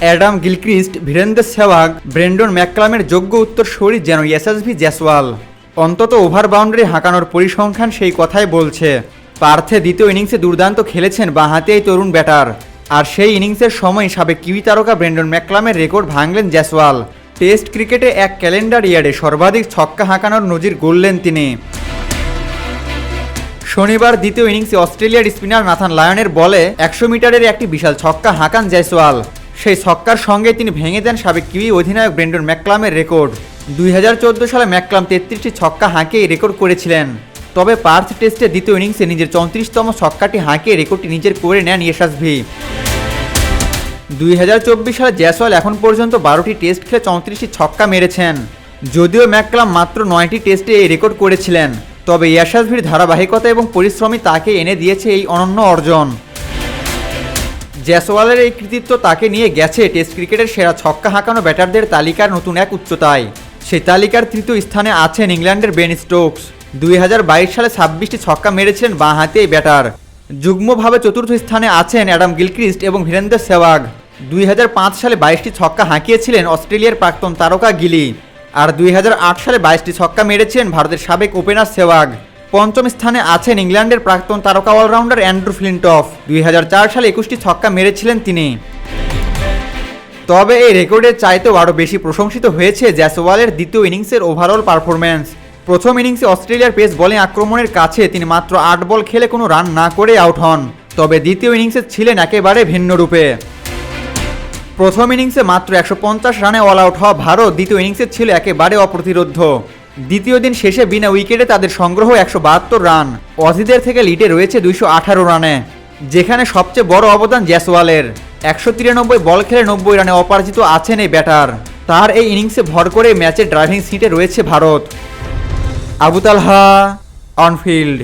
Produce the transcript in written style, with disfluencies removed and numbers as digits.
Adam Gilchrist, Virender Sehwag, Brendon ম্যাককালামের যোগ্য উত্তরসূরি যেন ইয়াশাসভি জয়সওয়াল। অন্তত ওভার বাউন্ডারি হাঁকানোর পরিসংখ্যান সেই কথাই বলছে। পার্থে দ্বিতীয় ইনিংসে দুর্দান্ত খেলেছেন বাঁহাতি এই তরুণ ব্যাটার। আর সেই ইনিংসের সময় সাবেক কিউই তারকা ব্রেন্ডন ম্যাককালামের রেকর্ড ভাঙলেন জয়সওয়াল। টেস্ট ক্রিকেটে এক ক্যালেন্ডার ইয়ারে সর্বাধিক ছক্কা হাঁকানোর নজির গড়লেন তিনি। শনিবার দ্বিতীয় ইনিংসে অস্ট্রেলিয়ার স্পিনার নাথান লায়নের বলে 100 মিটারের একটি বিশাল ছক্কা হাঁকান জয়সওয়াল। সেই ছক্কার সঙ্গে তিনি ভেঙে দেন সাবেক কিউই অধিনায়ক ব্রেন্ডন ম্যাককালামের রেকর্ড। 2014 সালে ম্যাককালাম 33টি ছক্কা হাঁকিয়ে রেকর্ড করেছিলেন। তবে পার্থ টেস্টে দ্বিতীয় ইনিংসে নিজের 34তম ছক্কাটি হাঁকিয়ে রেকর্ডটি নিজের করে নেন ইয়াশাসভি। 2024 সালে জয়সওয়াল এখন পর্যন্ত 12টি টেস্ট খেলে 34টি ছক্কা মেরেছেন। যদিও ম্যাককালাম মাত্র 9টি টেস্টে এই রেকর্ড করেছিলেন, তবে ইয়াশাসভির ধারাবাহিকতা এবং পরিশ্রমই তাকে এনে দিয়েছে এই অনন্য অর্জন। জয়সওয়ালের এই কৃতিত্ব তাকে নিয়ে গেছে টেস্ট ক্রিকেটের সেরা ছক্কা হাঁকানো ব্যাটারদের তালিকার নতুন এক উচ্চতায়। সেই তালিকার তৃতীয় স্থানে আছেন ইংল্যান্ডের বেন স্টোকস। 2022 সালে 26টি ছক্কা মেরেছিলেন বাঁহাতি এই ব্যাটার। যুগ্মভাবে চতুর্থ স্থানে আছেন অ্যাডাম গিলক্রিস্ট এবং বীরেন্দ্র সেহবাগ। 2005 সালে 22টি ছক্কা হাঁকিয়েছিলেন অস্ট্রেলিয়ার প্রাক্তন তারকা গিলি। আর 2008 সালে 22টি ছক্কা মেরেছেন ভারতের সাবেক ওপেনার সেহবাগ। পঞ্চম স্থানে আছেন ইংল্যান্ডের প্রাক্তন তারকা অলরাউন্ডার অ্যান্ড্রু ফ্লিনটফ। 2004 সালে 21টি ছক্কা মেরেছিলেন তিনি। তবে এই রেকর্ডের চাইতেও আরও বেশি প্রশংসিত হয়েছে জয়সওয়ালের দ্বিতীয় ইনিংসের ওভারঅল পারফরম্যান্স। প্রথম ইনিংসে অস্ট্রেলিয়ার পেস বোলিং আক্রমণের কাছে তিনি মাত্র 8 বল খেলে কোনো রান না করে আউট হন। তবে দ্বিতীয় ইনিংসে ছিলেন একেবারে ভিন্ন রূপে। প্রথম ইনিংসে মাত্র 150 রানে অল আউট হওয়া ভারত দ্বিতীয় ইনিংসে ছিল একেবারে অপ্রতিরোধ্য। দ্বিতীয় দিন শেষে বিনা উইকেটে তাদের সংগ্রহ 172 রান। অজিদের থেকে লিডে রয়েছে 218 রানে, যেখানে সবচেয়ে বড় অবদান জয়সওয়ালের। 193 বল খেলে 90 রানে অপরাজিত আছেন এই ব্যাটার। তার এই ইনিংসে ভর করে ম্যাচের ড্রাইভিং সিটে রয়েছে ভারত। আবু তালহা, অনফিল্ড।